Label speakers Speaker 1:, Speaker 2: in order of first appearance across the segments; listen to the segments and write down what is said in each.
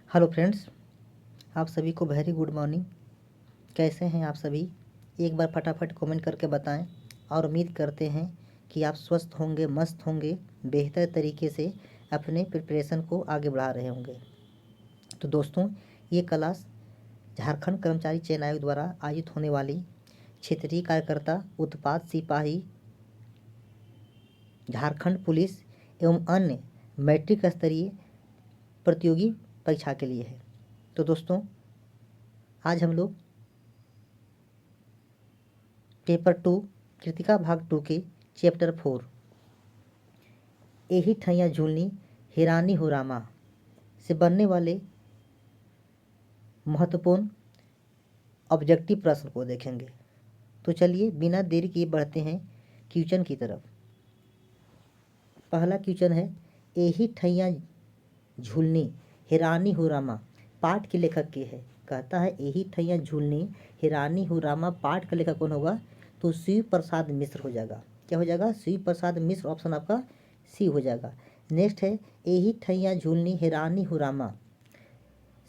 Speaker 1: Hello friends, आप सभी को वेरी गुड मॉर्निंग। कैसे हैं आप सभी? एक बार फटाफट कमेंट करके बताएं और उम्मीद करते हैं कि आप स्वस्थ होंगे, मस्त होंगे, बेहतर तरीके से अपने प्रिपरेशन को आगे बढ़ा रहे होंगे। तो दोस्तों, ये क्लास झारखंड कर्मचारी चयन आयोग द्वारा आयोजित होने वाली क्षेत्रीय कार्यकर्ता उत्पाद सिपाही झारखंड पुलिस एवं अन्य मैट्रिक स्तरीय प्रतियोगी परीक्षा के लिए है। तो दोस्तों, आज हम लोग पेपर 2 कृतिका भाग 2 के चैप्टर 4 एही ठैया झूलनी हिरानी हो रामा से बनने वाले महत्वपूर्ण ऑब्जेक्टिव प्रश्न को देखेंगे। तो चलिए बिना देरी किए बढ़ते हैं क्वेश्चन की तरफ। पहला क्वेश्चन है, एही ठैया झूलनी हिरानी हो रामा पाठ के लेखक के है। कहता है एही ठैया झूलनी हिरानी हो रामा, पाठ का लेखक कौन होगा? तो शिव प्रसाद मिश्र हो जाएगा। क्या हो जाएगा? शिव प्रसाद मिश्र, ऑप्शन आपका सी हो जाएगा। नेक्स्ट है, एही ठैया झूलनी हिरानी हो रामा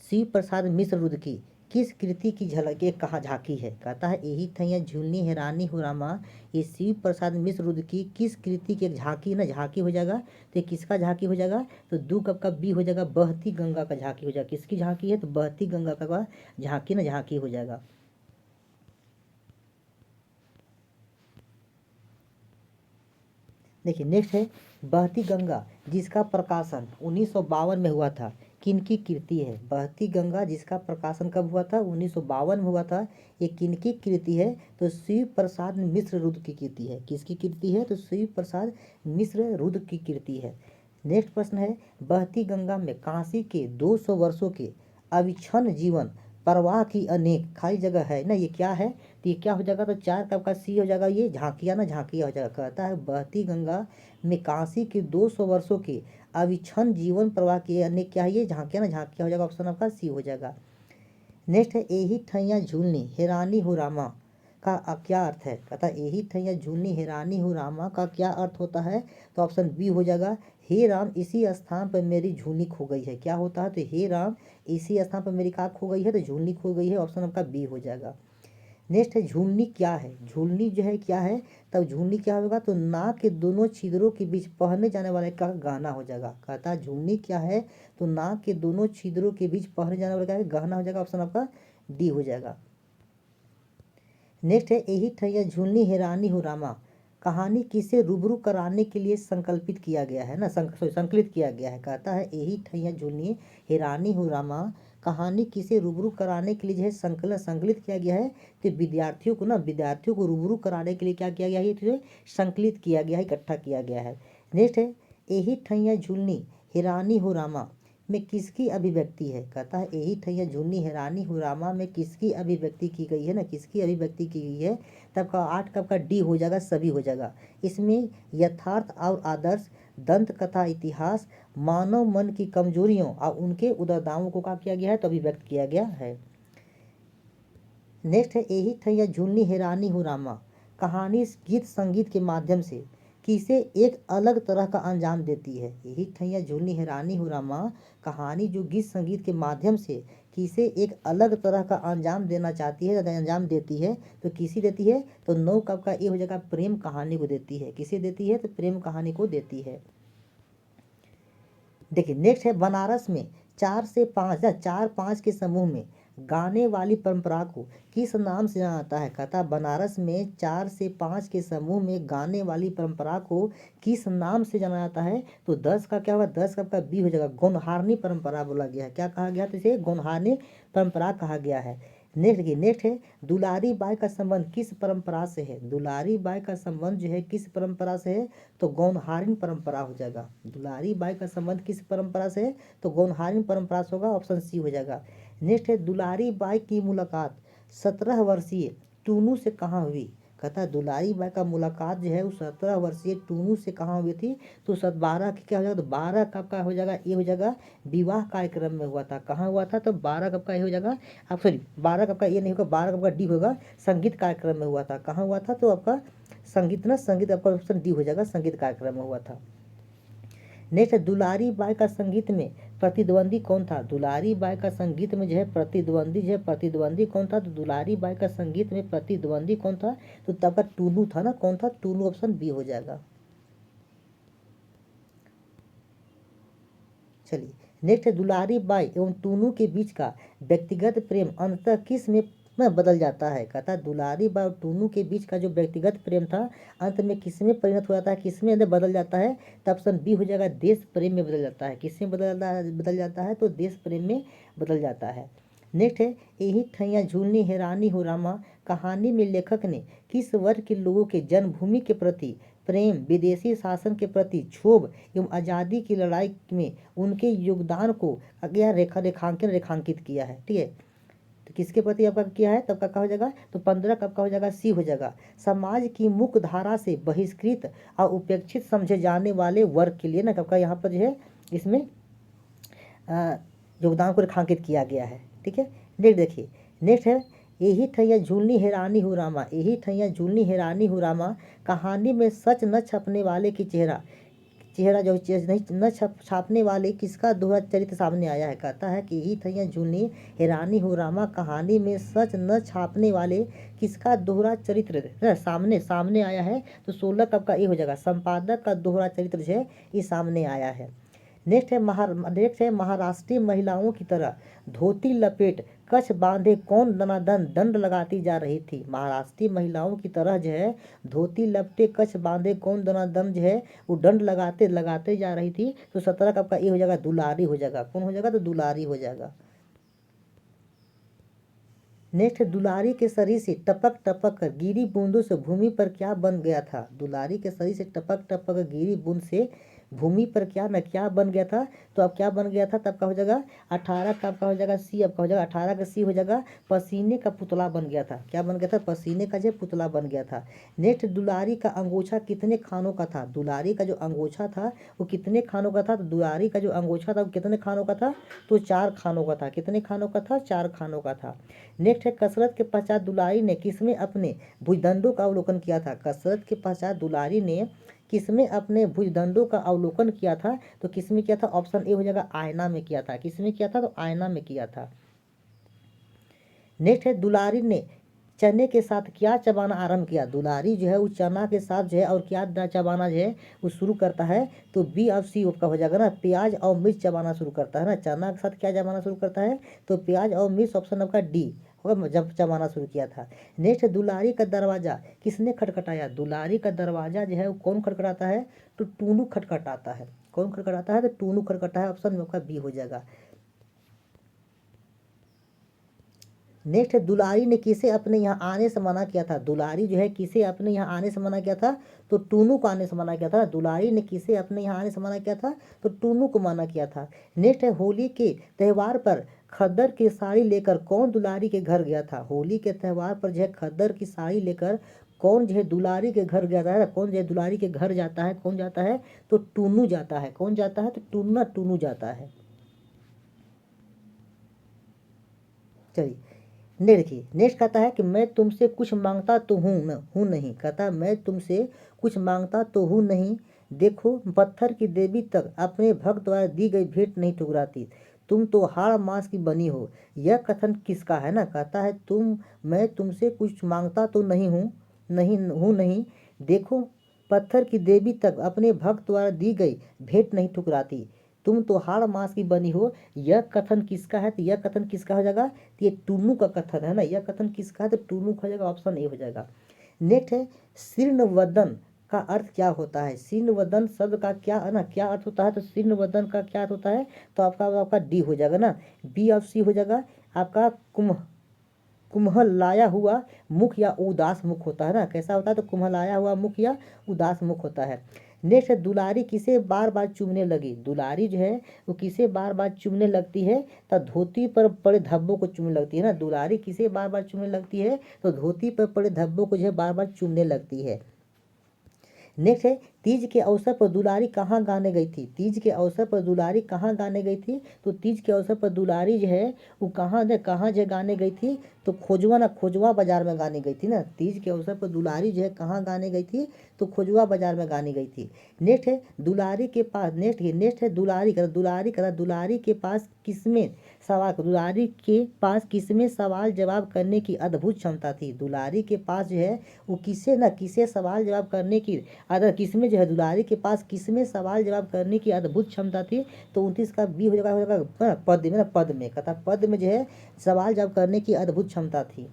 Speaker 1: शिव प्रसाद मिश्र रुद्र की किस कृति की झलक ये कहाँ झांकी है? कहता है एही ठैया झूलनी हिरानी हो रामा, ये शिव प्रसाद मिश्र रुद्र की किस कृति की झांकी ना झांकी हो जाएगा। तो ये किसका झांकी हो जाएगा? तो दू कब का बी हो जाएगा, बहती गंगा का झांकी हो जाएगा। किसकी झांकी है? तो बहती गंगा का झांकी ना झांकी हो जाएगा। देखिए नेक्स्ट है, बहती गंगा जिसका प्रकाशन 1952 में हुआ था, किनकी कृति है? बहती गंगा जिसका प्रकाशन कब हुआ था? 1952 में हुआ था। ये किनकी कृति है? तो शिव प्रसाद मिश्र रुद्र की कृति है। किसकी कृति है? तो शिव प्रसाद मिश्र रुद्र की कृति है। नेक्स्ट प्रश्न है, बहती गंगा में काशी के 200 वर्षों के अविच्छिन्न जीवन प्रवाह की अनेक खाली जगह है ना, ये क्या है? तो ये क्या हो जाएगा? तो 4 कब का सी हो जाएगा, ये झांकिया ना झांकिया हो जाएगा। कहता है बहती गंगा में काशी के 200 वर्षों के अविच्छिन्न जीवन प्रवाह की अनेक क्या है? ये झांकिया ना झांकिया हो जाएगा। ऑप्शन आपका सी हो जाएगा। नेक्स्ट है, एही ठैया झूलनी हिरानी हो रामा का क्या अर्थ है? कहता है एही ठैया झूलनी हिरानी हो रामा का क्या अर्थ होता है? तो ऑप्शन बी हो जाएगा, हे राम इसी स्थान पर मेरी झूलनी खो गई है। क्या होता है? तो हे राम इसी स्थान पर मेरी क्या खो गई है? तो झूलनी खो गई है। ऑप्शन आपका बी हो जाएगा। नेक्स्ट है, झूलनी क्या है? झूलनी जो है क्या है? तब झूलनी क्या होगा? तो नाक के दोनों छिद्रों के बीच पहने जाने वाले का गहना हो जाएगा। कहता है झूलनी क्या है? तो नाक के दोनों छिद्रों के बीच पहने जाने वाले का गहना हो जाएगा। ऑप्शन आपका डी हो जाएगा। नेक्स्ट है, एही ठैया झूलनी हिरानी हो रामा कहानी किसे रूबरू कराने के लिए संकल्पित किया गया है ना, संकलित किया गया है। कहता है एही ठैया झूलनी हिरानी हो रामा कहानी किसे रूबरू कराने के लिए जो है संकलित किया गया है। तो विद्यार्थियों को रूबरू कराने के लिए क्या किया गया है? तो संकलित किया गया है, इकट्ठा किया गया है। नेक्स्ट है, एही ठैया झूलनी हिरानी हो रामा में किसकी अभिव्यक्ति है? कहता है एही ठैया झूलनी हिरानी हो रामा में किसकी अभिव्यक्ति की गई है ना, किसकी अभिव्यक्ति की गई है। तब का 8 कब का डी हो जाएगा, सभी हो जाएगा। इसमें यथार्थ और आदर्श, दंत कथा, इतिहास, मानव मन की कमजोरियों और उनके उदारताओं को क्या किया गया है? तो अभिव्यक्त किया गया है। नेक्स्ट है, एही ठैया झूलनी हिरानी हो रामा कहानी गीत संगीत के माध्यम से किसे एक अलग तरह का अंजाम देती है? यही ठैया झूलनी हिरानी हो रामा कहानी जो गीत संगीत के माध्यम से किसे एक अलग तरह का अंजाम देना चाहती है, अंजाम देती है। तो किसी देती है? तो 9 कब का ए हो जाएगा, प्रेम कहानी को देती है। किसे देती है? तो प्रेम कहानी को देती है। देखिए नेक्स्ट है, बनारस में 4 से 5 या 4-5 के समूह में गाने वाली परंपरा को किस नाम से जाना जाता है? कहता बनारस में 4 से 5 के समूह में गाने वाली परंपरा को किस नाम से जाना जाता है? तो 10 का क्या होगा? 10 का बी हो जाएगा, गौनहारनी परंपरा बोला गया है। क्या कहा गया? तो इसे गौनहारनी परंपरा कहा गया है। नेक्स्ट है, दुलारी बाई का संबंध किस परंपरा से है? दुलारी बाई का संबंध जो है किस परंपरा से है? तो गौनहारिन परंपरा हो जाएगा। दुलारी बाई का संबंध किस परंपरा से है? तो गौनहारिन परंपरा से होगा। ऑप्शन सी हो जाएगा। नेक्स्ट है, दुलारी बाई की मुलाकात 17 वर्षीय टूनू से कहाँ हुई? कहता है दुलारी बाई का मुलाकात जो है उस 17 वर्षीय टूनू से कहाँ हुई थी? तो 12 की क्या हो जाएगा? तो 12 कब का हो जाएगा? ये हो जाएगा विवाह कार्यक्रम में हुआ था। कहाँ हुआ था? तो 12 कब का ये हो जाएगा, आप सॉरी 12 कब का ये नहीं होगा, 12 कब का डी होगा, संगीत कार्यक्रम में हुआ था। कहाँ हुआ था? तो आपका संगीत आपका ऑप्शन डी हो जाएगा, संगीत कार्यक्रम में हुआ था। नेक्स्ट है, दुलारी बाई का संगीत में प्रतिद्वंदी कौन था? दुलारी बाई का संगीत में जो है प्रतिद्वंदी कौन था? तो दुलारी बाई का संगीत में प्रतिद्वंदी कौन था? तो तब का टूनू था ना। कौन था? टूनू। ऑप्शन बी हो जाएगा। चलिए नेक्स्ट है, दुलारी बाई एवं टूनू के बीच का व्यक्तिगत प्रेम अंततः किस में बदल जाता है? कहता है दुलारी बाई और टूनू के बीच का जो व्यक्तिगत प्रेम था अंत में किस में परिणत हो जाता है, किस में बदल जाता है? तो ऑप्शन बी हो जाएगा, देश प्रेम में बदल जाता है। किस में बदल जाता है? तो देश प्रेम में बदल जाता है। नेक्स्ट है, यही ठैया झूलनी हैरानी हो रामा कहानी में लेखक ने किस वर्ग के लोगों के जन्मभूमि के प्रति प्रेम, विदेशी शासन के प्रति क्षोभ एवं आज़ादी की लड़ाई में उनके योगदान को अज्ञा रेखांकित किया है? ठीक है, तो किसके प्रति आपका किया है? तब का हो जाएगा, तो 15 कब का हो जाएगा? सी हो जाएगा। समाज की मुख्य धारा से बहिष्कृत और उपेक्षित समझे जाने वाले वर्ग के लिए ना कब का यहाँ पर जो है इसमें योगदान को रेखांकित किया गया है। ठीक है, नेक्स्ट देखिए, नेक्स्ट है, यही ठैया झूलनी हैरानी हो रामा, यही ठैया झूलनी हैरानी हो रामा कहानी में सच न छपने वाले की चेहरा जो नहीं न छापने वाले किसका दोहरा चरित्र सामने आया है? कहता है कि यही ठैया झूलनी हैरानी हो रामा कहानी में सच न छापने वाले किसका दोहरा चरित्र सामने आया है? तो 16 कब का ये हो जाएगा, संपादक का दोहरा चरित्र जो है ये सामने आया है। नेक्स्ट है, महाराष्ट्रीय महिलाओं की तरह धोती लपेट कच्छ बांधे कौन दनादन दंड लगाती जा रही थी? महाराष्ट्रीय महिलाओं की तरह जो है धोती लपटे कच्छ बांधे कौन दनादन जो है वो दंड लगाते जा रही थी। तो 17 कब का ये हो जाएगा, दुलारी हो जाएगा। कौन हो जाएगा? तो दुलारी हो जाएगा। नेक्स्ट, दुलारी के शरीर से टपक टपक कर गिरी बूंदों से भूमि पर क्या बन गया था? दुलारी के शरीर से टपक टपक कर गिरी बूंद से भूमि पर क्या बन गया था? तो अब क्या बन गया था? तब का हो जाएगा 18 का आपका हो जाएगा सी। अब का हो जाएगा 18 का सी हो जाएगा, पसीने का पुतला बन गया था। क्या बन गया था? पसीने का जो पुतला बन गया था। नेक्स्ट, दुलारी का अंगोछा कितने खानों का था? दुलारी का जो अंगोछा था वो कितने खानों का था? तो दुलारी का जो अंगोछा था वो कितने खानों का था? तो 4 खानों का था। कितने खानों का था? 4 खानों का था। नेक्स्ट है, कसरत के पश्चात दुलारी ने किसमें अपने भुजदंडों का अवलोकन किया था? कसरत के पश्चात दुलारी ने किसमें अपने भुजदंडों का अवलोकन किया था? तो किसमें किया था? ऑप्शन ए हो जाएगा, आईना में किया था। किसमें किया था? तो आईना में किया था। नेक्स्ट है, दुलारी ने चने के साथ क्या चबाना आरंभ किया? दुलारी जो है वो चना के साथ जो है और क्या चबाना जो है वो शुरू करता है? तो बी और सी का हो जाएगा ना, प्याज और मिर्च चबाना शुरू करता है ना। चना के साथ क्या चबाना शुरू करता है? तो प्याज और मिर्च। ऑप्शन आपका डी होगा, जब चबाना शुरू किया था। नेक्स्ट, दुलारी का दरवाजा किसने खटखटाया? दुलारी का दरवाजा जो है वो कौन खटखटाता है? तो टूनू खटखटाता है। कौन खटखटाता है? तो टूनू खटखटाता है। ऑप्शन में आपका बी हो जाएगा। नेक्स्ट, दुलारी ने किसे अपने यहाँ आने से मना किया था? दुलारी जो है किसे अपने यहाँ आने से मना किया था? तो टूनू को आने से मना किया था। दुलारी ने किसे अपने यहाँ आने से मना किया था? तो टूनू को मना किया था। नेक्स्ट है, होली के त्यौहार पर खद्दर की साड़ी लेकर कौन दुलारी के घर गया था? होली के त्यौहार पर जो है खद्दर की साड़ी लेकर कौन जो है दुलारी के घर गया था? कौन जो है दुलारी के घर जाता है? कौन जाता है? तो टूनू जाता है। कौन जाता है? तो टूनू जाता है। चलिए देखिए, नेक्स्ट कहता है कि मैं तुमसे कुछ मांगता तो हूँ नहीं। कहता है मैं तुमसे कुछ मांगता तो हूँ नहीं, देखो पत्थर की देवी तक अपने भक्त द्वारा दी गई भेंट नहीं ठुकराती, तुम तो हाड़ मांस की बनी हो। यह कथन किसका है ना? कहता है मैं तुमसे कुछ मांगता तो नहीं, देखो पत्थर की देवी तक अपने भक्त द्वारा दी गई भेंट नहीं ठुकराती, तुम तो हाड़ मांस की बनी हो। यह कथन किसका है? तो यह कथन किसका हो जाएगा? तो ये टूनू का कथन है ना। यह कथन किसका है? तो टूनू का हो जाएगा। ऑप्शन ए हो जाएगा। नेक्स्ट है, शीर्ण वदन का अर्थ क्या होता है? शीर्ण वदन शब्द का क्या है ना, क्या अर्थ होता है? तो शीर्ण वदन का क्या अर्थ होता है? तो आपका डी हो जाएगा ना, बी और सी हो जाएगा आपका। कुम्हलाया हुआ मुख या उदास मुख होता है ना। कैसा होता है? तो कुम्हलाया हुआ मुख या उदास मुख होता है। नेक्स्ट, दुलारी किसे बार बार चूमने लगी? दुलारी जो है वो किसे बार बार चूमने लगती है? तो धोती पर पड़े धब्बों को चूमने लगती है ना। दुलारी किसे बार बार चूमने लगती है? तो धोती पर पड़े धब्बों को जो है बार बार चूमने लगती है। नेक्स्ट है, तीज के अवसर पर दुलारी कहाँ गाने गई थी? तीज के अवसर पर दुलारी कहाँ गाने गई थी? तो तीज के अवसर पर दुलारी जो है वो कहाँ जो गाने गई थी? तो खोजवा बाजार में गाने गई थी ना। तीज के अवसर पर दुलारी जो है कहाँ गाने गई थी? तो खोजवा बाजार में गाने गई थी। नेक्स्ट है दुलारी के पास, नेक्स्ट है दुलारी के पास किसमें सवाल जवाब करने की अद्भुत क्षमता थी? दुलारी के पास जो है वो किसे सवाल जवाब करने की किसमें जो है दुलारी के पास किसमें सवाल जवाब करने की अद्भुत क्षमता थी? तो 29 का बी हो जाएगा पद में जो है सवाल जवाब करने की अद्भुत क्षमता थी।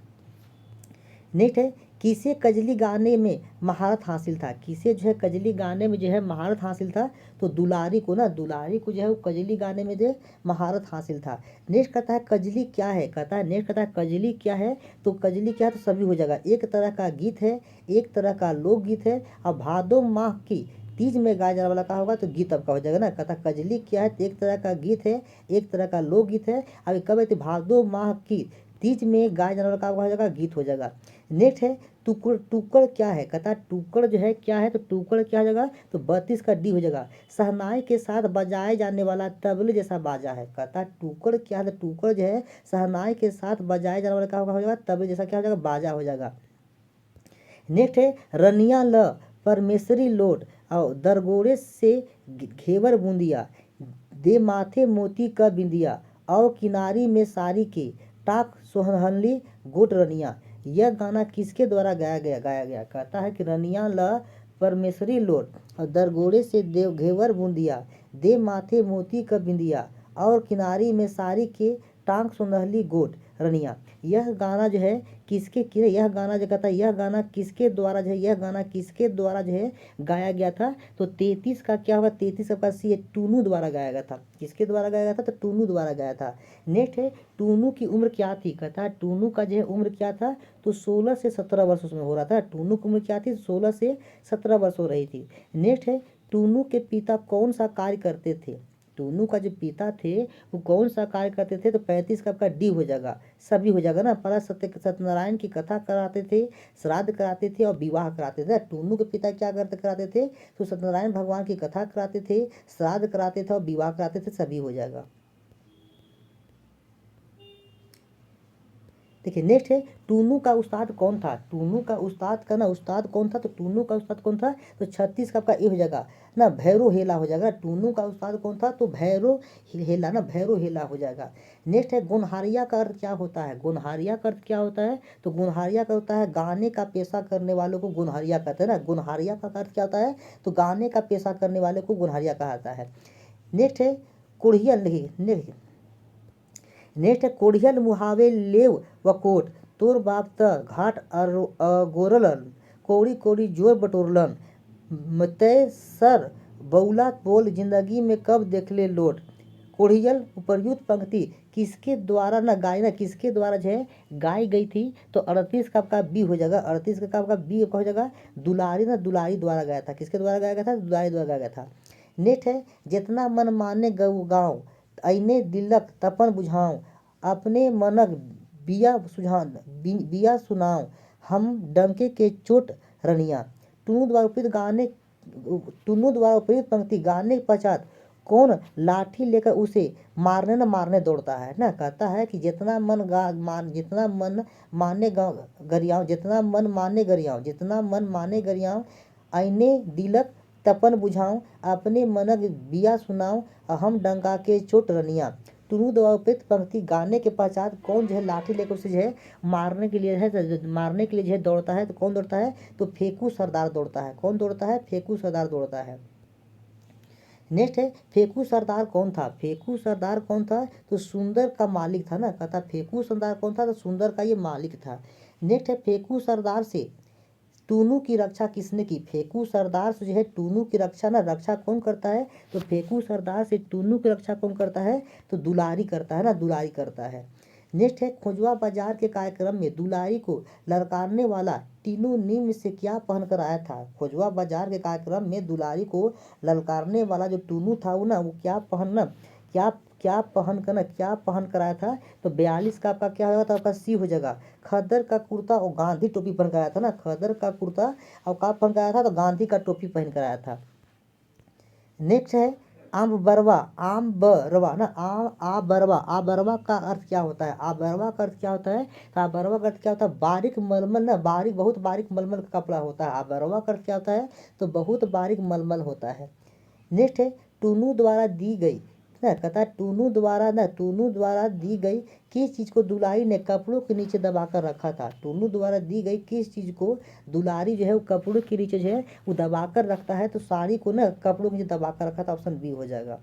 Speaker 1: नेक्स्ट है किसे कजली गाने में महारत हासिल था? किसे जो है कजली गाने में जो है महारत हासिल था? तो दुलारी को जो है वो कजली गाने में जो है महारत हासिल था। नेक्स्ट कहता है कजली क्या है? कजली क्या है? तो कजली क्या है? तो सभी हो जाएगा। एक तरह का गीत है, एक तरह का लोकगीत है और भादो माह की तीज में गाया जाने वाला का होगा तो गीत आपका हो जाएगा ना। कहता कजली क्या है? तो एक तरह का गीत है, एक तरह का लोकगीत है। अब कब है? तो भादो माह की तीज में गाया जाने वाला का हो जाएगा गीत हो जाएगा। नेक्स्ट है टुकड़ क्या है? कहता है टुकड़ जो है क्या है? तो टुकड़ क्या हो जाएगा? तो 32 का डी हो जाएगा। शहनाई के साथ बजाए जाने वाला तबले जैसा बाजा है। कहता है टुकड़ क्या है? तो टुकड़ जो है शहनाई के साथ बजाए जाने वाला क्या हो जाएगा? तबले जैसा क्या हो जाएगा? बाजा हो जाएगा। नेक्स्ट है रनिया ल परमेश्वरी लोट और दरगोरे से घेवर बूंदिया दे माथे मोती का बिंदिया और किनारी में सारी के टाक सोहनली गोट रनिया। यह गाना किसके द्वारा गाया गया? कहता है कि रनिया ल परमेश्वरी लोट और दरगोरे से देव घेवर बूंदिया दे माथे मोती का बिंदिया और किनारी में सारी के टांग सुनहली गोट रनिया। यह गाना जो है यह गाना जो कहता है यह गाना किसके द्वारा जो है गाया गया था? तो 33 का क्या होगा? 33 का सी है टूनू द्वारा गाया गया था। किसके द्वारा गाया गया था? तो टूनू द्वारा गाया था। नेक्स्ट है टूनू की उम्र क्या थी? कहता है टूनू का जो है उम्र क्या था? तो 16 से 17 वर्ष उसमें हो रहा था। टूनू की उम्र क्या थी? 16 से 17 वर्ष हो रही थी। नेक्स्ट है टूनू के पिता कौन सा कार्य करते थे? टूनू का जो पिता थे वो कौन सा कार्य करते थे? तो 35 का आपका डी हो जाएगा। सभी हो जाएगा ना। पहला सत्यनारायण की कथा कराते थे, श्राद्ध कराते थे और विवाह कराते थे। टूनू के पिता क्या कराते थे? तो सत्यनारायण भगवान की कथा कराते थे, श्राद्ध कराते थे और विवाह कराते थे। सभी हो जाएगा। देखिए नेक्स्ट है टूनू का उस्ताद कौन था? टूनू का उस्ताद कौन था? तो टूनू का उस्ताद कौन था? तो 36 का आपका ए हो जाएगा ना। भैरो हेला हो जाएगा। टूनू का उस्ताद कौन था? तो भैरो हेला हो जाएगा। नेक्स्ट है गुनहारिया का अर्थ क्या होता है? गुनहारिया का अर्थ क्या होता है? तो गुनहारिया का होता है गाने का पेशा करने वालों को गुनहारिया कहते हैं ना। गुनहारिया का अर्थ क्या होता है? तो गाने का पेशा करने वाले को गुनहारिया कहा जाता है। नेक्स्ट है कुड़ियल नेक्स्ट है कोढ़ियल मुहावे लेव व कोट तोर बाप त घाट गोरलन कोड़ी कोड़ी जोर बटोरलन मतय सर बौला बोल जिंदगी में कब देख ले लोट। कोढ़ियल उपर्युक्त पंक्ति किसके द्वारा किसके द्वारा जो है गाई गई थी? तो 38 का आपका बी हो जाएगा। 38 का आपका बी हो जाएगा। दुलारी द्वारा गाया था। किसके द्वारा गाया गया था? दुलारी द्वारा गाया गया था। नेक्स्ट है जितना मन माने गाँव अने दिलक तपन बुझाऊं अपने मनक बिया सुनाऊं हम डंके के चोट रनिया। टूनू द्वारा उपयुक्त पंक्ति गाने के पश्चात कौन लाठी लेकर उसे मारने दौड़ता है ना। कहता है कि जितना मन माने गरियाऊं अने दिलक तपन बुझाऊं अपने मनक बिया सुनाऊं हम डंका के चोट रनिया। टूनू द्वारा उपयुक्त पंक्ति गाने के पश्चात कौन जो है लाठी लेकर उसे जो है मारने के लिए जो है दौड़ता है? तो कौन दौड़ता है? तो फेकू सरदार दौड़ता है। कौन दौड़ता है? फेकू सरदार दौड़ता है। नेक्स्ट है फेकू सरदार कौन था? फेकू सरदार कौन था? तो सुंदर का मालिक था ना। कहता फेकू सरदार कौन था? तो सुंदर का ये मालिक था। नेक्स्ट है फेकू सरदार से टूनू की रक्षा किसने की? फेकू सरदार से जो है टूनू की रक्षा कौन करता है? तो फेकू सरदार से टूनू की रक्षा कौन करता है? तो दुलारी करता है ना। दुलारी करता है। नेक्स्ट है खोजवा बाजार के कार्यक्रम में दुलारी को ललकारने वाला टीनू निम्न से क्या पहनकर आया था? खोजवा बाजार के कार्यक्रम में दुलारी को ललकारने वाला जो टूनू था वो क्या क्या पहन कर ना, क्या पहन कर आया था, तो 42 का आपका क्या होगा, तो आपका सी हो जाएगा। खद्दर का कुर्ता और गांधी टोपी पहन कर आया था ना, खद्दर का कुर्ता और क्या पहन कर आया था, तो गांधी का टोपी पहन कर आया था। नेक्स्ट है आम बरवा, आम बरवा ना, आ बरवा, आ बरवा का अर्थ क्या होता है, आ बरवा का अर्थ क्या होता है, तो आ बरवा का अर्थ क्या होता है, बारीक मलमल ना, बारीक बहुत बारीक मलमल का कपड़ा होता है। आ बरवा का अर्थ क्या होता है, तो बहुत बारीक मलमल होता है। नेक्स्ट है टूनू द्वारा दी गई ना, कहता है टूनू द्वारा ना, टूनू द्वारा दी गई किस चीज़ को दुलारी ने कपड़ों के नीचे दबाकर रखा था। टूनू द्वारा दी गई किस चीज़ को दुलारी जो है वो कपड़ों के नीचे जो है वो दबाकर रखता है, तो साड़ी को ना कपड़ों के नीचे दबाकर रखा था, ऑप्शन बी हो जाएगा।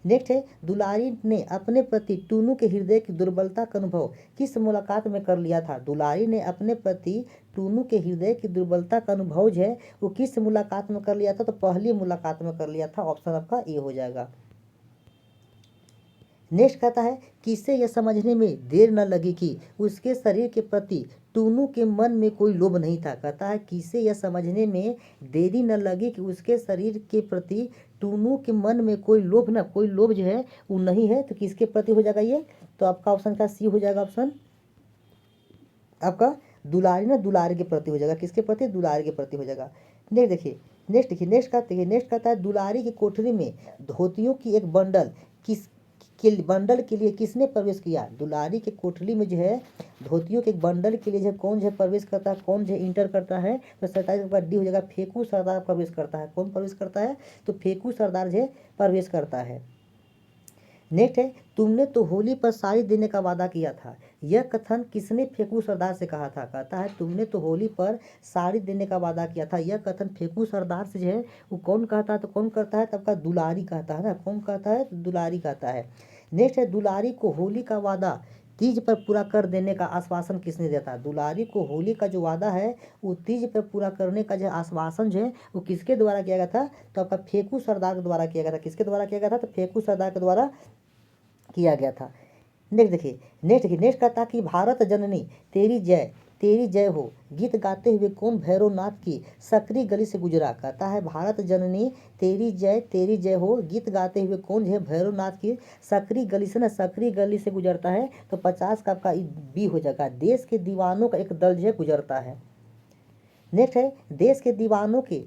Speaker 1: नेक्स्ट है दुलारी ने अपने प्रति टूनू के हृदय की दुर्बलता का अनुभव किस मुलाकात में कर लिया था। दुलारी ने अपने प्रति टूनू के हृदय की दुर्बलता का अनुभव जो है वो किस मुलाकात में कर लिया था, तो पहली मुलाकात में कर लिया था, ऑप्शन आपका ए हो जाएगा। नेक्स्ट कहता है किससे यह समझने में देर न लगी कि उसके शरीर के प्रति टूनू के मन में कोई लोभ नहीं था। कहता है किससे यह समझने में देरी न लगी कि उसके शरीर के प्रति टूनू के मन में कोई लोभ ना, कोई लोभ जो है वो नहीं है, तो किसके प्रति हो जाएगा ये, तो आपका ऑप्शन का सी हो जाएगा, ऑप्शन आपका दुलारी ना, दुलारी के प्रति हो जाएगा, किसके प्रति, दुलारी के प्रति हो जाएगा। नेक्स्ट देखिए, नेक्स्ट कहता है दुलारी की कोठरी में धोतियों की एक बंडल के लिए किसने प्रवेश किया। दुलारी के कोठरी में जो है धोतियों के एक बंडल के लिए जो है कौन जो है प्रवेश करता है, कौन जो है इंटर करता है, तो 27 का डी हो जाएगा, फेकू सरदार प्रवेश करता है। कौन प्रवेश करता है, तो फेकू सरदार जो है प्रवेश करता है। नेक्स्ट है तुमने तो होली पर साड़ी देने का वादा किया था, यह कथन किसने फेकू सरदार से कहा था। कहता है तुमने तो होली पर साड़ी देने का वादा किया था, यह कथन फेकू सरदार से जो है वो कौन कहता है, तो कौन करता है, तब का दुलारी कहता है ना, कौन कहता है, तो दुलारी कहता है। नेक्स्ट है दुलारी को होली का वादा तीज पर पूरा कर देने का आश्वासन किसने देता है। दुलारी को होली का जो वादा है वो तीज पर पूरा करने का जो आश्वासन जो है वो किसके द्वारा किया गया था, तो आपका फेकू सरदार के द्वारा किया गया था। किसके द्वारा किया गया था, तो फेकू सरदार के द्वारा किया गया था। नेक्स्ट कहता कि भारत जननी तेरी जय हो गीत गाते हुए कौन भैरवनाथ की सकरी गली से गुजरा। कहता है भारत जननी तेरी जय हो गीत गाते हुए कौन जो है भैरवनाथ की सकरी गली से ना, सकरी गली से गुजरता है, तो 50 का आपका बी हो जाएगा। देश के दीवानों का एक दल जो है गुजरता है। नेक्स्ट है देश के दीवानों के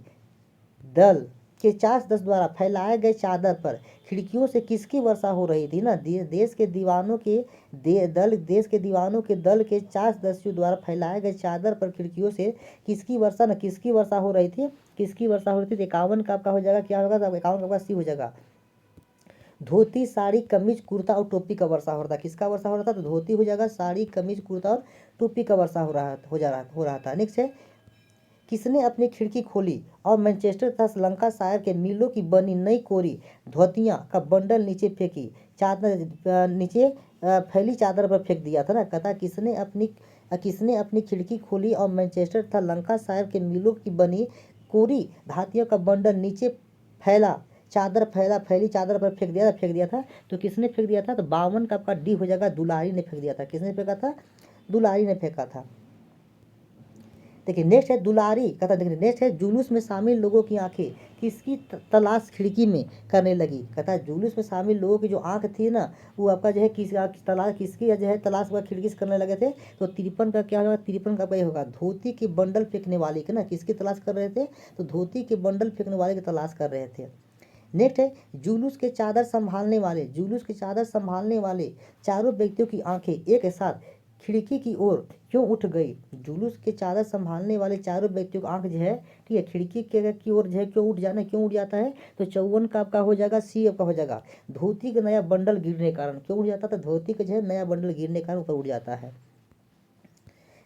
Speaker 1: दल के 4-10 द्वारा फैलाए गए चादर पर खिड़कियों से किसकी वर्षा हो रही थी ना। देश के दीवानों के दल के 4-10 द्वारा फैलाए गए चादर पर खिड़कियों से किसकी वर्षा हो रही थी, 51 का आपका हो जाएगा, क्या होगा, तो 51 का आपका सी हो जाएगा। धोती साड़ी कमीज कुर्ता और टोपी का वर्षा हो रहा था, किसका वर्षा हो रहा था, तो धोती हो जाएगा, साड़ी कमीज कुर्ता और टोपी का वर्षा हो रहा था। नेक्स्ट है किसने अपनी खिड़की खोली और मैनचेस्टर तथा श्रीलंका शायर के मिलों की बनी नई कोरी धोतियां का बंडल नीचे फेंकी, चादर नीचे फैली चादर पर फेंक दिया था ना। कहता किसने अपनी खिड़की खोली और मैनचेस्टर तथा लंका शायर के मिलों की बनी कोरी धातियों का बंडल नीचे फैली चादर पर फेंक दिया था, तो किसने फेंक दिया था, तो 52 का आपका डी हो जाएगा, दुलारी ने फेंक दिया था। किसने फेंका था, दुलारी ने फेंका था। देखिए नेक्स्ट है दुलारी कहता, देखिए नेक्स्ट है जुलूस में शामिल लोगों की आंखें किसकी तलाश खिड़की में करने लगी। कहता है जुलूस में शामिल लोगों की जो आंख थी ना वो आपका जो है किसकी जो है तलाश हुआ खिड़की से करने लगे थे, तो 53 का क्या होगा, 53 का ये होगा, धोती के बंडल फेंकने वाले के ना, किसकी तलाश कर रहे थे, तो धोती के बंडल फेंकने वाले की तलाश कर रहे थे। नेक्स्ट है जुलूस के चादर संभालने वाले चारों व्यक्तियों की आंखें एक साथ खिड़की की ओर क्यों उठ गई। जुलूस के चादर संभालने वाले चारों व्यक्तियों की आंख जो है, ठीक है, खिड़की की ओर जो है क्यों उठ जाता है, तो 54 का आपका हो जाएगा, सी आपका हो जाएगा, धोती का नया बंडल गिरने के कारण क्यों उठ जाता था, धोती का जो है नया बंडल गिरने के कारण ऊपर उठ जाता है।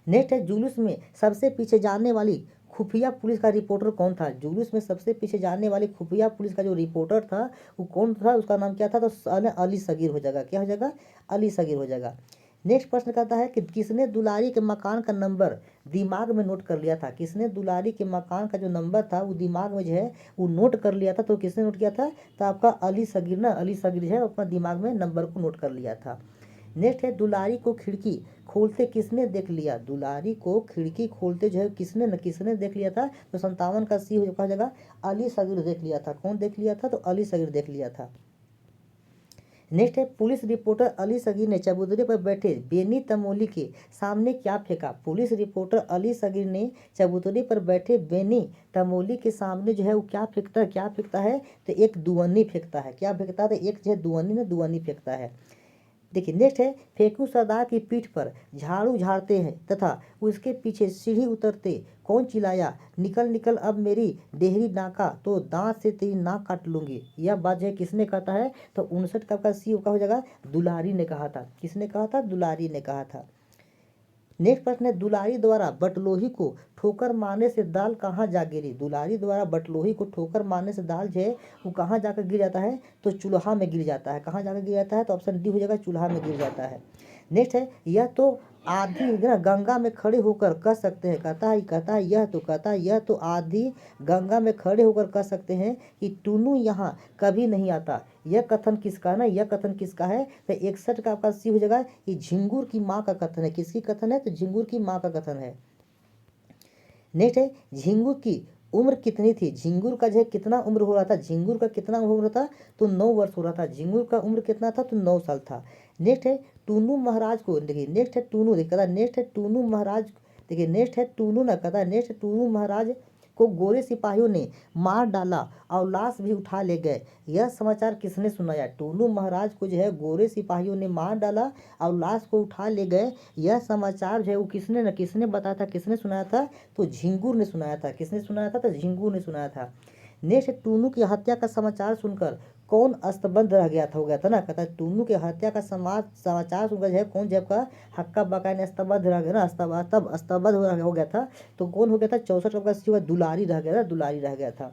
Speaker 1: नेक्स्ट है जुलूस में सबसे पीछे जाने वाली खुफिया पुलिस का रिपोर्टर कौन था। जुलूस में सबसे पीछे जाने वाली खुफिया पुलिस का जो रिपोर्टर था वो कौन था, उसका नाम क्या था, तो अली सगीर हो जाएगा, क्या हो जाएगा, अली सगीर हो जाएगा। नेक्स्ट प्रश्न कहता है कि किसने दुलारी के मकान का नंबर दिमाग में नोट कर लिया था। किसने दुलारी के मकान का जो नंबर था वो दिमाग में जो है वो नोट कर लिया था, तो किसने नोट किया था, तो आपका अली सगीर ना, अली सगीर जो है अपना दिमाग में नंबर को नोट कर लिया था। नेक्स्ट है दुलारी को खिड़की खोलते किसने देख लिया। दुलारी को खिड़की खोलते जो है किसने देख लिया था, तो 57 का सी हो जाएगा, अली सगीर देख लिया था। कौन देख लिया था, तो अली सगीर देख लिया था। नेक्स्ट है पुलिस रिपोर्टर अली सगीर ने चबूतरे पर बैठे बेनी तमोली के सामने क्या फेंका। पुलिस रिपोर्टर अली सगीर ने चबूतरे पर बैठे बेनी तमोली के सामने जो है वो क्या फेंकता है तो एक दुअनी फेंकता है। क्या फेंकता है तो एक जो है दुअनी फेंकता है। देखिए नेक्स्ट है फेंकू सरदार की पीठ पर झाड़ू झाड़ते हैं तथा उसके पीछे सीढ़ी उतरते कौन चिल्लाया निकल निकल अब मेरी देहरी नाका तो दांत से तेरी नाक काट लूंगी। यह बात जो है किसने कहता है तो 59 का सी का हो जाएगा दुलारी ने कहा था। किसने कहा था दुलारी ने कहा था। नेक्स्ट प्रश्न है दुलारी द्वारा बटलोही को ठोकर मारने से दाल कहाँ जा गिरी। दुलारी द्वारा बटलोही को ठोकर मारने से दाल जो है वो कहाँ जाकर गिर जाता है तो चूल्हा में गिर जाता है। कहाँ जाकर गिर जाता है तो ऑप्शन डी हो जाएगा चूल्हा में गिर जाता है। नेक्स्ट है यह तो आधी ना गंगा में खड़े होकर कह सकते हैं कहता है यह तो आधी गंगा में खड़े होकर कह सकते हैं कि टूनू यहाँ कभी नहीं आता। यह कथन किसका है ना यह कथन किसका है तो 61 का आपका सी हो जाएगा। ये झिंगुर की माँ का कथन है। किसकी कथन है तो झिंगुर की माँ का कथन है। नेक्स्ट है झिंगुर की उम्र कितनी थी। झिंगुर का जो है कितना उम्र हो रहा था झिंगुर का कितना उम्र हो रहा था तो 9 वर्ष हो रहा था। झिंगुर का उम्र कितना था तो 9 साल था। नेक्स्ट है टूनू महाराज को देखिए नेक्स्ट है टूनू देखिए नेक्स्ट है टूनू महाराज देखिए नेक्स्ट है टूनू ना कहता नेक्स्ट है टूनू महाराज को गोरे सिपाहियों ने मार डाला और लाश भी उठा ले गए। यह समाचार किसने सुनाया। टूनू महाराज को जो है गोरे सिपाहियों ने मार डाला और लाश को उठा ले गए। यह समाचार जो है वो किसने बताया था किसने सुनाया था तो झिंगुर ने सुनाया था। किसने सुनाया था तो झिंगुर ने सुनाया था। नेक्स्ट टूनू की हत्या का समाचार सुनकर कौन स्तब्ध रह गया था हो गया था ना कहता है टूनू की हत्या का समाचार सुनकर जो है कौन जब का हक्का बका ने स्तब्ध रह गया ना स्तब्ध हो गया था तो कौन हो गया था 64 का सी दुलारी रह गया था दुलारी रह गया था।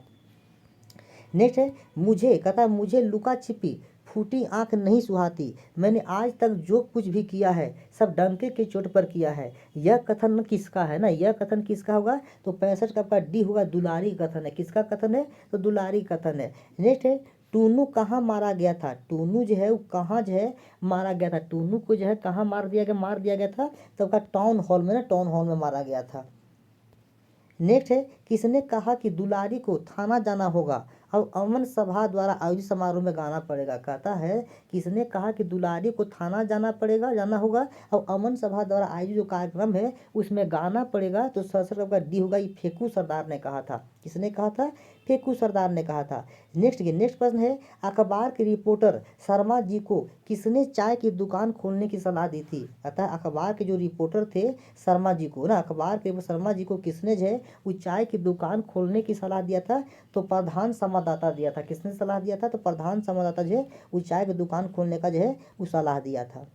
Speaker 1: नेक्स्ट है मुझे कहता मुझे लुका छिपी फूटी आंख नहीं सुहाती। मैंने आज तक जो कुछ भी किया है सब डंके के चोट पर किया है। यह कथन किसका है ना यह कथन किसका होगा तो 65 का आपका डी होगा दुलारी कथन है। किसका कथन है तो दुलारी कथन है। नेक्स्ट है टूनू कहाँ मारा गया था। टूनू जो है वो कहाँ जो है मारा गया था। टूनू को जो है कहाँ मार दिया गया था तो आपका टाउन हॉल में ना टाउन हॉल में मारा गया था। नेक्स्ट है किसने कहा कि दुलारी को थाना जाना होगा और अमन सभा द्वारा आयोजित समारोह में गाना पड़ेगा। कहता है किसने कहा कि दुलारी को थाना जाना होगा और अमन सभा द्वारा आयोजित जो कार्यक्रम है उसमें गाना पड़ेगा तो सरसर का डी होगा। ये फेंकू सरदार ने कहा था। किसने कहा था फेंकू सरदार ने कहा था। नेक्स्ट प्रश्न है अखबार के रिपोर्टर शर्मा जी को किसने चाय की दुकान खोलने की सलाह दी थी। अतः अखबार के जो रिपोर्टर थे शर्मा जी को ना अखबार के शर्मा जी को किसने जो है वो चाय की दुकान खोलने की सलाह दिया था तो प्रधान संवाददाता दिया था। किसने सलाह दिया था तो प्रधान संवाददाता जो है वो चाय की दुकान खोलने का जो है वो सलाह दिया था।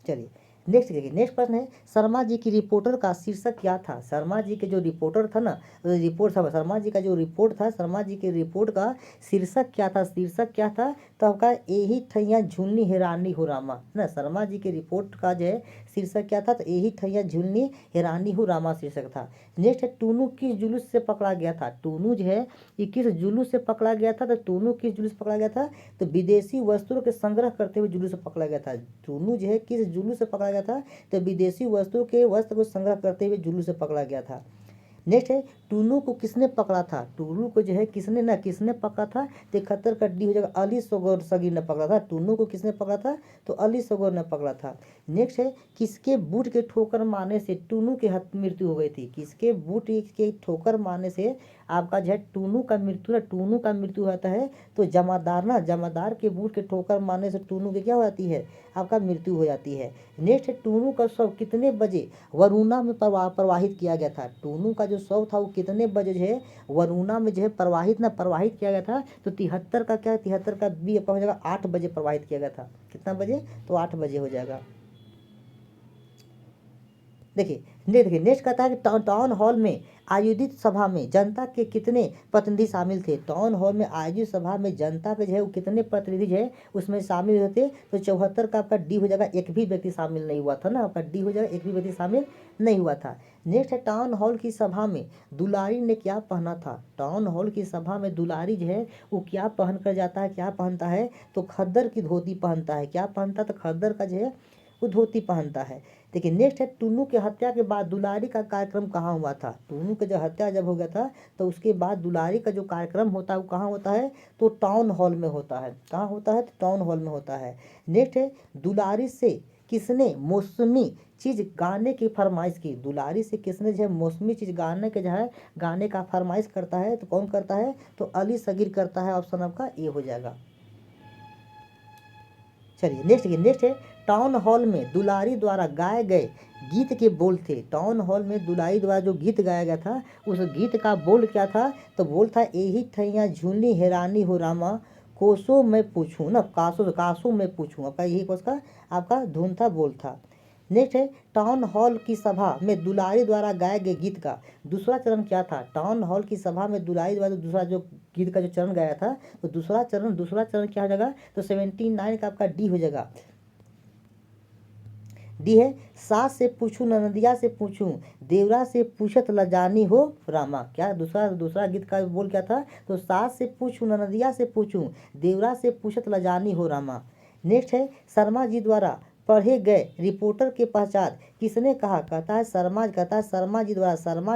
Speaker 1: चलिए नेक्स्ट प्रश्न है शर्मा जी की रिपोर्टर का शीर्षक क्या था। शर्मा जी के जो रिपोर्टर था ना शर्मा जी का जो रिपोर्ट था शर्मा जी के रिपोर्ट का शीर्षक क्या था तो आपका यही ठैया झुलनी हैरानी हो रामा ना। शर्मा जी के रिपोर्ट का जो है शीर्षक क्या था तो यही ठैया झुलनी हैरानी हो रामा शीर्षक था। नेक्स्ट है टूनू किस जुलूस से पकड़ा गया था। टूनू जो है ये किस जुलूस से पकड़ा गया था तो टूनू किस जुलूस से पकड़ा गया था तो विदेशी वस्त्रों के संग्रह करते हुए जुलूस से पकड़ा गया था। टूनू जो है किस जुलूस से पकड़ा गया था तो विदेशी वस्तुओं के वस्त्र को संग्रह करते हुए जुलूस से पकड़ा गया था। नेक्स्ट है टूनू को किसने पकड़ा था। टूनू को जो है किसने पकड़ा था तो 71 का डी हो जाएगा अली सगोर सगीर ने पकड़ा था। टूनू को किसने पकड़ा था तो अली सगोर ने पकड़ा था। नेक्स्ट है किसके बूट के ठोकर मारने से टूनू की मृत्यु हो गई थी। किसके बूट के ठोकर मारने से आपका जो है टूनू का मृत्यु होता है तो जमादार के बूट के ठोकर मारने से टूनू की क्या हो जाती है आपका मृत्यु हो जाती है। नेक्स्ट है टूनू का शव कितने बजे वरुणा में प्रवाहित किया गया था। टूनू का जो शव था वो कितने बजे जो है वरुणा में जो है प्रवाहित किया गया था तो 73 का बी आपका हो जाएगा 8 बजे प्रवाहित किया गया था। कितना बजे तो 8 बजे हो जाएगा। देखिए नेक्स्ट कहता है कि टाउन हॉल में आयोजित सभा में जनता के कितने प्रतिनिधि शामिल थे। टाउन हॉल में आयोजित सभा में जनता के जो है वो कितने प्रतिनिधि जो है उसमें शामिल हुए थे तो 74 का आपका डी हो जाएगा। एक भी व्यक्ति शामिल नहीं हुआ था ना आपका डी हो जाएगा एक भी व्यक्ति शामिल नहीं हुआ था। नेक्स्ट है टाउन हॉल की सभा में दुलारी ने क्या पहना था। टाउन हॉल की सभा में दुलारी जो है वो क्या पहन कर जाता है क्या पहनता है तो खद्दर की धोती पहनता है। क्या पहनता तो खद्दर का जो है वो धोती पहनता है। देखिए नेक्स्ट है, टुन्नू की हत्या के बाद दुलारी का कार्यक्रम कहाँ हुआ था। टुन्नू की जब हत्या जब हो गया था तो उसके बाद दुलारी का जो कार्यक्रम होता है वो कहाँ होता है, तो टाउन हॉल में होता है। कहाँ होता है, तो टाउन हॉल में होता है। नेक्स्ट है, दुलारी से किसने मौसमी चीज गाने की फरमाइश की। दुलारी से किसने जो है मौसमी चीज गाने के जो है गाने का फरमाइश करता है, तो कौन करता है, तो अली सगीर करता है। ऑप्शन आपका ए हो जाएगा। चलिए नेक्स्ट है, टाउन हॉल में दुलारी द्वारा गाए गए गीत के बोल थे। टाउन हॉल में दुलारी द्वारा जो गीत गाया गया था उस गीत का बोल क्या था, तो बोल था यही ठैया झूलनी हैरानी हो रामा, कोसों मैं पूछूं ना, कासों कासों मैं पूछूं। आपका यही उसका आपका धुन था, बोल था। नेक्स्ट है, टाउन हॉल की सभा में दुलारी द्वारा गाए गए गीत का दूसरा चरण क्या था। टाउन हॉल की सभा में दुलारी द्वारा दूसरा जो गीत का जो चरण गाया था, तो दूसरा चरण क्या हो जाएगा, तो 79 का आपका डी हो जाएगा। डी है, सास से पूछूं ननदिया से पूछूं, देवरा से पूछत लजानी हो रामा। क्या दूसरा गीत का बोल क्या था, तो सास से पूछूं ननदिया से पूछूं, देवरा से पूछत लजानी हो रामा। नेक्स्ट है, शर्मा जी द्वारा पढ़े गए रिपोर्टर के पहचान किसने कहा। कहता है शर्मा शर्मा जी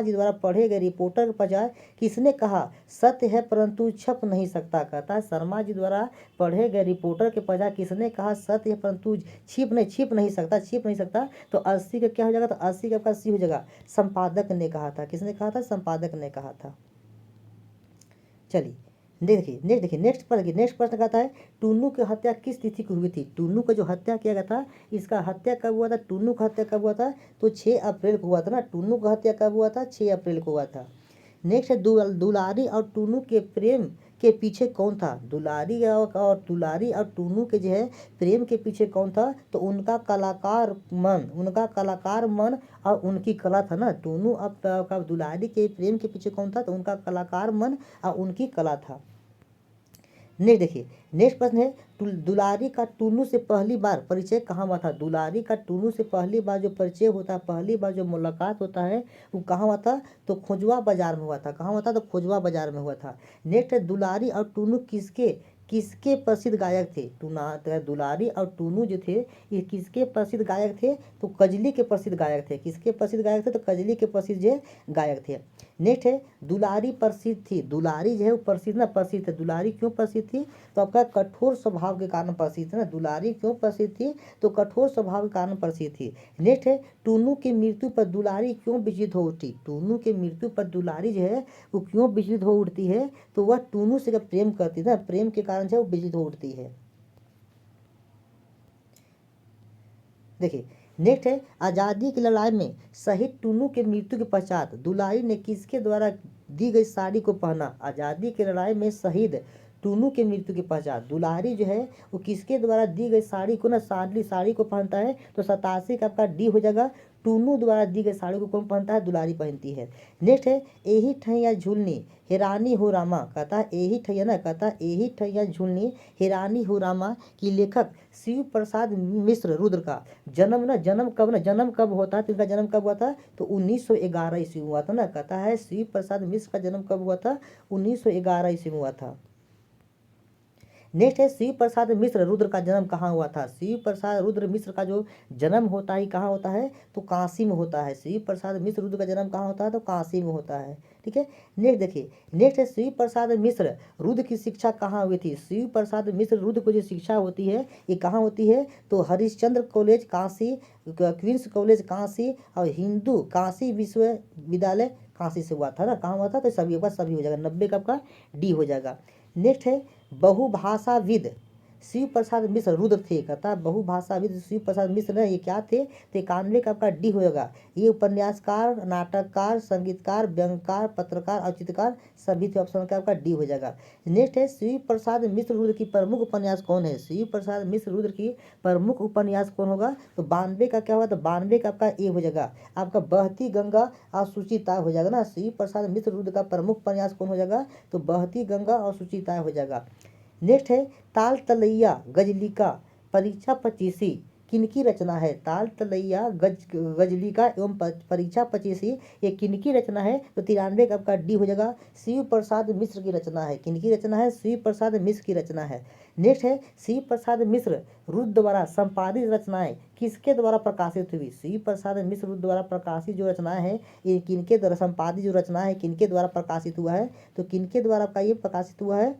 Speaker 1: द्वारा पढ़े गए रिपोर्टर के पहचान किसने कहा, सत्य है परंतु छप नहीं सकता। कहता है शर्मा जी द्वारा पढ़े गए रिपोर्टर के पहचान किसने कहा, सत्य है परंतु छिप नहीं सकता। तो 80 का क्या हो जाएगा, तो 80 का आपका सी हो जाएगा। संपादक ने कहा था। किसने कहा था, संपादक ने कहा था। चलिए नेक्स्ट प्रश्न कहता है, टुन्नू की हत्या किस तिथि को हुई थी। टुन्नू का जो हत्या किया गया था, इसका हत्या कब हुआ था, टुन्नू का हत्या कब हुआ था, तो 6 अप्रैल को हुआ था ना। टुन्नू का हत्या कब हुआ था, 6 अप्रैल को हुआ था। नेक्स्ट है, दुलारी और टुन्नू के प्रेम के पीछे कौन था। दुलारी और टुन्नू के जो है प्रेम के पीछे कौन था, तो उनका कलाकार मन और उनकी कला था ना। टुन्नू अब दुलारी के प्रेम के पीछे कौन था, तो उनका कलाकार मन और उनकी कला था। नेक्स्ट प्रश्न है, दुलारी का टुन्नू से पहली बार परिचय कहाँ हुआ था। दुलारी का टुन्नू से पहली बार जो परिचय होता है, पहली बार जो मुलाकात होता है वो कहाँ हुआ था, तो खोजवा बाजार में हुआ था। कहाँ हुआ था, तो खोजवा बाजार में हुआ था। नेक्स्ट है, दुलारी और टुन्नू किसके प्रसिद्ध गायक थे। दुलारी और टुन्नू जो थे ये किसके प्रसिद्ध गायक थे, तो कजली के प्रसिद्ध गायक थे। किसके प्रसिद्ध गायक थे, तो कजली के प्रसिद्ध जो गायक थे। नेक्स्ट है, दुलारी प्रसिद्ध थी। दुलारी जो है वो प्रसिद्ध है। दुलारी क्यों प्रसिद्ध थी, तो आपका कठोर स्वभाव के कारण प्रसिद्ध है ना। दुलारी क्यों प्रसिद्ध थी, तो कठोर स्वभाव के कारण प्रसिद्ध थी। नेक्स्ट है, टुन्नू की मृत्यु पर दुलारी क्यों विचलित हो उठी। टुन्नू की मृत्यु पर दुलारी जो है वो क्यों विचलित हो उठती है, तो वह टुन्नू से जब प्रेम करती है ना, प्रेम के कारण से वो विचलित हो उठती है। देखिए नेक्स्ट है, आज़ादी की लड़ाई में शहीद टुन्नू के मृत्यु के पश्चात दुलारी ने किसके द्वारा दी गई साड़ी को पहना। आज़ादी की लड़ाई में शहीद टुन्नू के मृत्यु के पश्चात दुलारी जो है वो किसके द्वारा दी गई साड़ी को ना, साड़ी को पहनता है। तो 87 का आपका डी हो जाएगा। टुन्नू द्वारा दी गई साड़ी को कौन पहनता है, दुलारी पहनती है। नेक्स्ट है, यही ठैया झूलनी हैरानी हो रामा। कहता है यही ठैया ना, कहता है यही ठैया झूलनी हैरानी हो रामा की लेखक शिव प्रसाद मिश्र रुद्र का जन्म कब होता है, तो इनका जन्म कब हुआ था, तो 1911 ईस्वी में हुआ था ना। कहता है शिव प्रसाद मिश्र का जन्म कब हुआ था, 1911 ईस्वी में हुआ था। नेक्स्ट है, शिव प्रसाद मिश्र रुद्र का जन्म कहाँ हुआ था। शिव प्रसाद रुद्र मिश्र का जो जन्म होता है कहाँ होता है, तो काशी में होता है। शिव प्रसाद मिश्र रुद्र का जन्म कहाँ होता है, तो काशी में होता है। ठीक है, नेक्स्ट है, शिव प्रसाद मिश्र रुद्र की शिक्षा कहाँ हुई थी। शिव प्रसाद मिश्र रुद्र को जो शिक्षा होती है ये कहाँ होती है, तो Harishchandra college Kashi, Queen's college Kashi और हिंदू काशी विश्वविद्यालय काशी से हुआ था ना। कहाँ हुआ था, तो सभी हो जाएगा। 90 का आपका डी हो जाएगा। नेक्स्ट है, बहुभाषाविद शिव प्रसाद मिश्र रुद्र थे। कहता है बहुभाषाविद शिव प्रसाद मिश्र ने ये क्या थे, तो 91 का आपका डी होगा। ये उपन्यासकार, नाटककार, संगीतकार, व्यंग्यकार, पत्रकार और चित्रकार सभी थे। ऑप्शन का आपका डी हो जाएगा। नेक्स्ट है, शिव प्रसाद मिश्र रुद्र की प्रमुख उपन्यास कौन है। शिव प्रसाद मिश्र रुद्र की प्रमुख उपन्यास कौन होगा, तो 92 का क्या होगा, तो 92 का आपका ए हो जाएगा। आपका बहती गंगा और सुचिता हो जाएगा ना। शिव प्रसाद मिश्र रुद्र का प्रमुख उपन्यास कौन हो जाएगा, तो बहती गंगा और सुचिता हो जाएगा। नेक्स्ट है, ताल तलैया गजलिका परीक्षा 25 किनकी रचना है? ताल तलैया गजलिका एवं परीक्षा पचीसी ये किनकी रचना है? तो 93 का आपका डी हो जाएगा, शिव प्रसाद मिश्र की रचना है। किनकी रचना है? शिव प्रसाद मिश्र की रचना है। नेक्स्ट है शिव प्रसाद मिश्र रुद्र द्वारा संपादित रचनाएं किसके द्वारा प्रकाशित हुई? शिव प्रसाद मिश्र रुद्र द्वारा प्रकाशित जो रचनाएं हैं ये किनके द्वारा संपादित जो रचना है किनके द्वारा प्रकाशित हुआ है? तो किनके द्वारा आपका ये प्रकाशित हुआ है?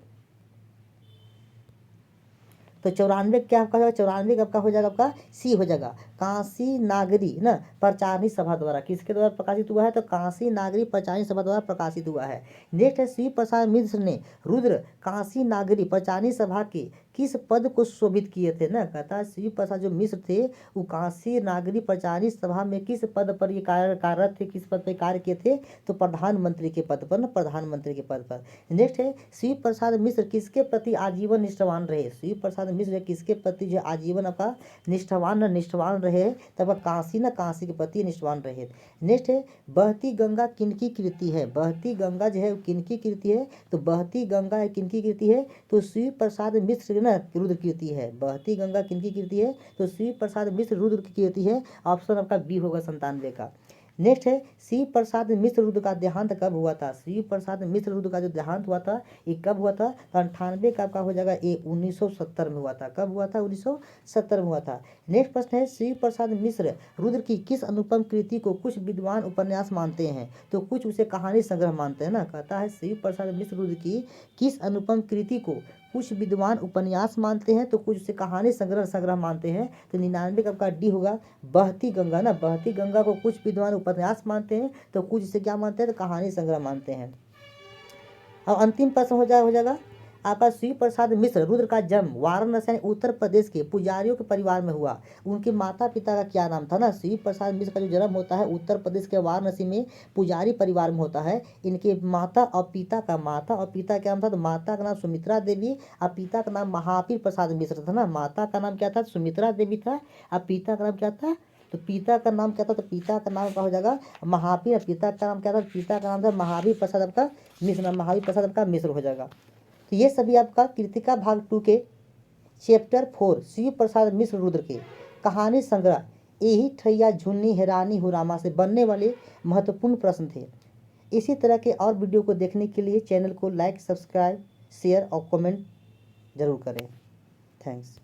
Speaker 1: तो 94 क्या आपका हो जाएगा? 94 आपका हो जाएगा आपका सी हो जाएगा, काशी नागरी ना प्रचारणी सभा द्वारा। किसके द्वारा प्रकाशित हुआ है? तो काशी नागरी प्रचारणी सभा द्वारा प्रकाशित हुआ है। नेक्स्ट है शिव प्रसाद मिश्र ने रुद्र काशी नागरी प्रचारणी सभा के किस पद को शोभित किए थे? ना कहता है शिव प्रसाद जो मिश्र थे वो काशी नागरी प्रचारणी सभा में किस पद पर ये कार्यरत थे, किस पद पर कार्य किए थे? तो प्रधानमंत्री के पद पर ना, प्रधानमंत्री के पद पर। नेक्स्ट है शिव प्रसाद मिश्र किसके प्रति आजीवन निष्ठावान रहे? शिव प्रसाद मिश्र किसके प्रति जो आजीवन आपका निष्ठावान रहे? तब काशी ना काशी के प्रति निष्ठावान रहे। नेक्स्ट है बहती गंगा किनकी कृति है? बहती गंगा जो है किनकी कृति है? तो बहती गंगा है किनकी कृति है? तो शिव प्रसाद मिश्र ना रुद्र कीर्ति है। बहती गंगा किनकी कीर्ति है? तो शिव प्रसाद मिश्र रुद्र की कीर्ति है। ऑप्शन आपका बी होगा 97 का। नेक्स्ट है शिव प्रसाद मिश्र रुद्र का देहांत कब हुआ था? शिव प्रसाद मिश्र रुद्र का जो देहांत हुआ था ये कब हुआ था? तो 98 का आपका हो जाएगा ये 1970 में हुआ था। कब हुआ था? 1970 में हुआ था। नेक्स्ट प्रश्न है शिव प्रसाद मिश्र रुद्र की किस अनुपम कृति को कुछ विद्वान उपन्यास मानते हैं? तो कुछ उसे कहानी संग्रह मानते हैं ना। कहता है शिव प्रसाद मिश्र रुद्र की किस अनुपम कृति को कुछ विद्वान उपन्यास मानते हैं तो कुछ उसे कहानी संग्रह मानते हैं। तो 99 का आपका डी होगा, बहती गंगा ना। बहती गंगा को कुछ विद्वान उपन्यास मानते हैं तो कुछ इसे क्या मानते हैं? तो कहानी संग्रह मानते हैं। अब अंतिम प्रश्न हो जाएगा आपका शिव प्रसाद मिश्र रुद्र का जन्म वाराणसी यानी उत्तर प्रदेश के पुजारियों के परिवार में हुआ। उनके माता पिता का क्या नाम था? ना शिव प्रसाद मिश्र का जो जन्म होता है उत्तर प्रदेश के वाराणसी में पुजारी परिवार में होता है। इनके माता और पिता क्या नाम था? तो माता का नाम सुमित्रा देवी और पिता का नाम महावीर प्रसाद मिश्र था ना। माता का नाम क्या था? सुमित्रा देवी था और पिता का नाम क्या था? तो पिता का नाम क्या था? तो पिता का नाम क्या हो जाएगा? महावीर। पिता का नाम क्या था? पिता का नाम था महावीर प्रसाद आपका मिश्र। महावीर प्रसाद आपका मिश्र हो जाएगा। तो ये सभी आपका कृतिका भाग 2 के चैप्टर 4 शिव प्रसाद मिश्र रुद्र के कहानी संग्रह यही ठैया झुन्नी हैरानी हो रामा से बनने वाले महत्वपूर्ण प्रश्न थे। इसी तरह के और वीडियो को देखने के लिए चैनल को लाइक, सब्सक्राइब, शेयर और कमेंट जरूर करें। थैंक्स।